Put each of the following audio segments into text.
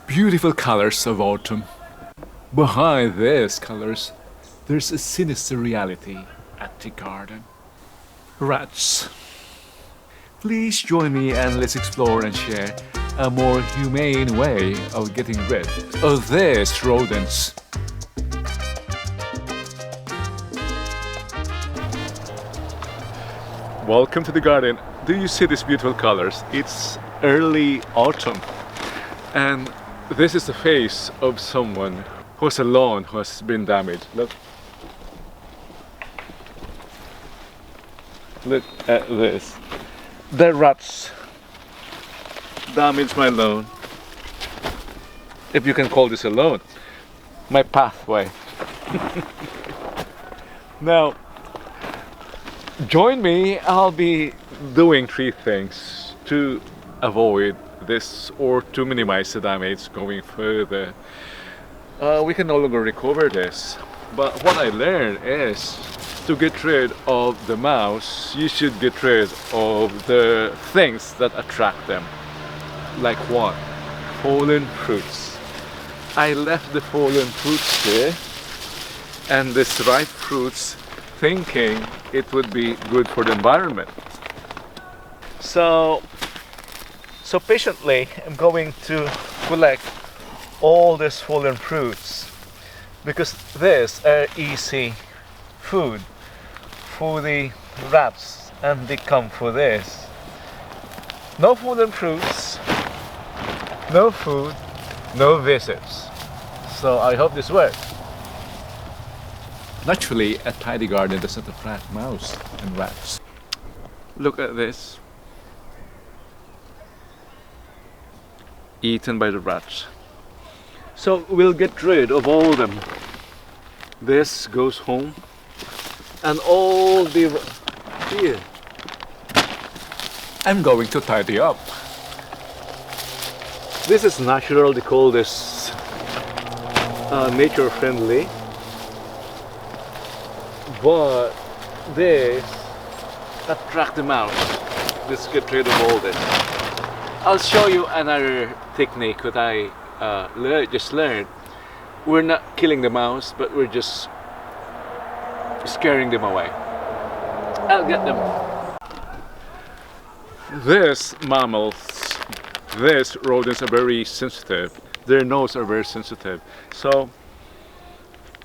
Beautiful colors of autumn. Behind these colors, there's a sinister reality at the garden. Rats. Please join me and let's explore and share a more humane way of getting rid of these rodents. Welcome to the garden. Do you see these beautiful colors? It's early autumn, and this is the face of someone whose lawn has been damaged. Look at this. The rats damaged my lawn. If you can call this a lawn. My pathway. Now, join me. I'll be doing 3 things to avoid this or to minimize the damage going further. We can no longer recover this, but what I learned is to get rid of the mouse, you should get rid of the things that attract them. Like what? Fallen fruits. I left the fallen fruits here and these ripe fruits thinking it would be good for the environment. So patiently I'm going to collect all these fallen fruits because these are easy food for the rats and they come for this. No fallen fruits, no food, no visits. So I hope this works. Naturally, a tidy garden does not attract mouse and rats. Look at this. Eaten by the rats. So we'll get rid of all of them. This goes home. And all the... Here. I'm going to tidy up. This is natural, they call this nature friendly. But this attract the mouse. Let's get rid of all this. I'll show you another technique that I just learned. We're not killing the mouse, but we're just scaring them away. I'll get them. These mammals, these rodents are very sensitive. Their nose are very sensitive. So,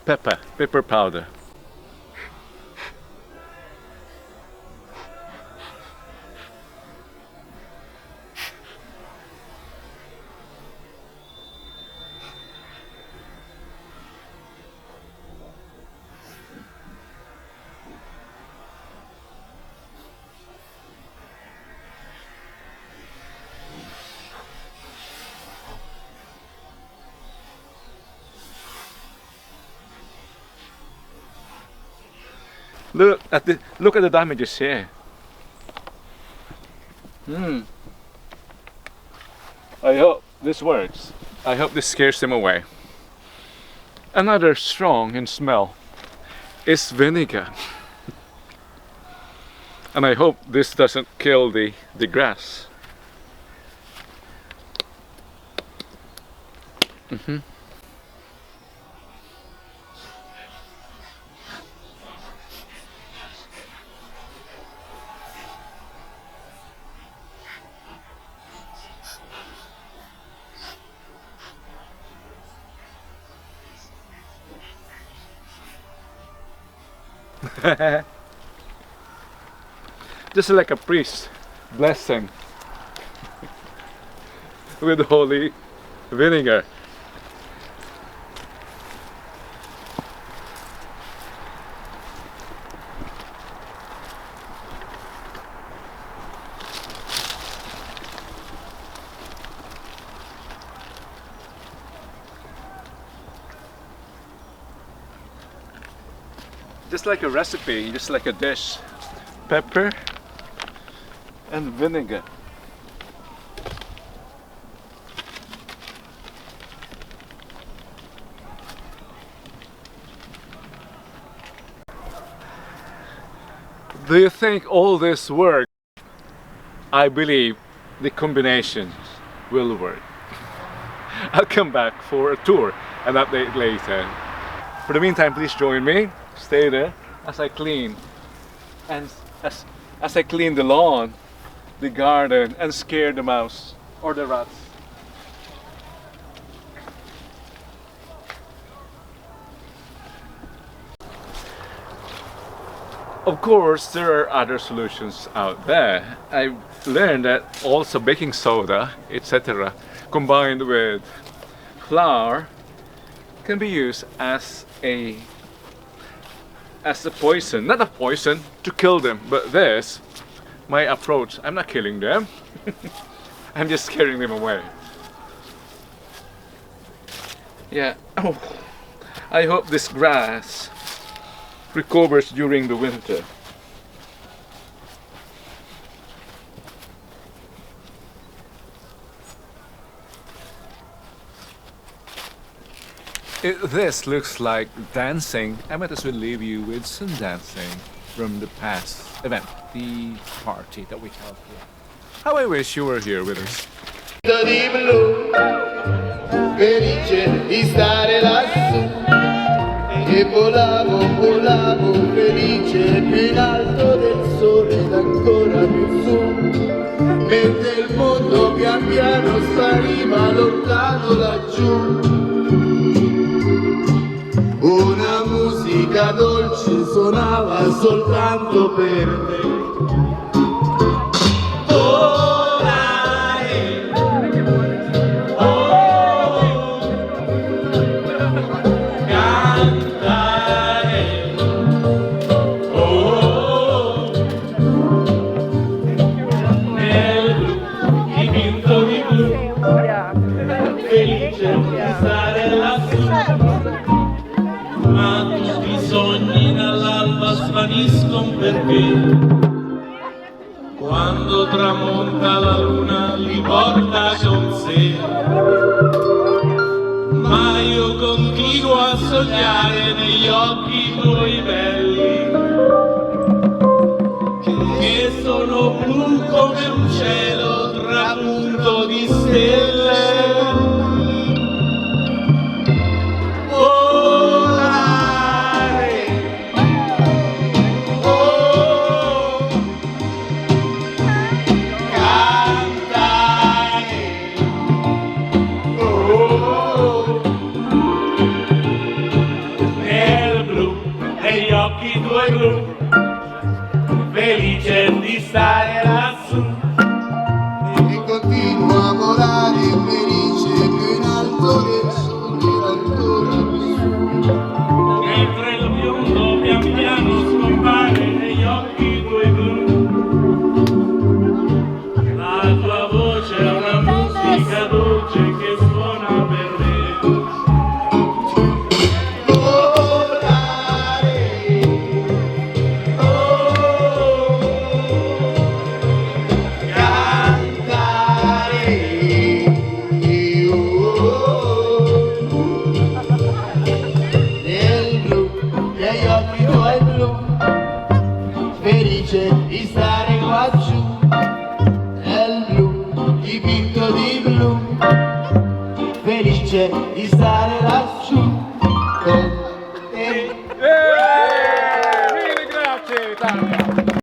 pepper powder. Look at the damages here. I hope this works. I hope this scares them away. Another strong in smell is vinegar. And I hope this doesn't kill the grass. Just like a priest blessing with holy vinegar. Just like a recipe, just like a dish. Pepper and vinegar. Do you think all this works? I believe the combinations will work. I'll come back for a tour and update later. For the meantime, please join me. Stay there as I clean and as I clean the lawn, the garden, and scare the mouse or the rats. Of course, there are other solutions out there. I've learned that also baking soda, etc., combined with flour, can be used as a poison. Not a poison to kill them, but this, my approach, I'm not killing them. I'm just scaring them away. Yeah. Oh, I hope this grass recovers during the winter. This looks like dancing. I might as well leave you with some dancing from the past event, the party that we held here. How I wish you were here with us. Felice di stare lassù e volavo, volavo felice più in alto del sole ed ancora più su, mentre il mondo pian piano spariva lontano laggiù. Una musica dolce suonava soltanto per te. Svaniscono perché quando tramonta la luna li porta con sé, ma io continuo a sognare negli occhi tuoi belli, che sono blu come un cielo trapunto di stelle. Felice di stare lassù E continuo a volare felice più in alto del sole ed ancora più su, mentre il biondo pian piano scompare negli occhi tuoi blu. La tua voce è una musica dolce che suona per me. Felice di stare qua giù, è il blu dipinto di blu, felice di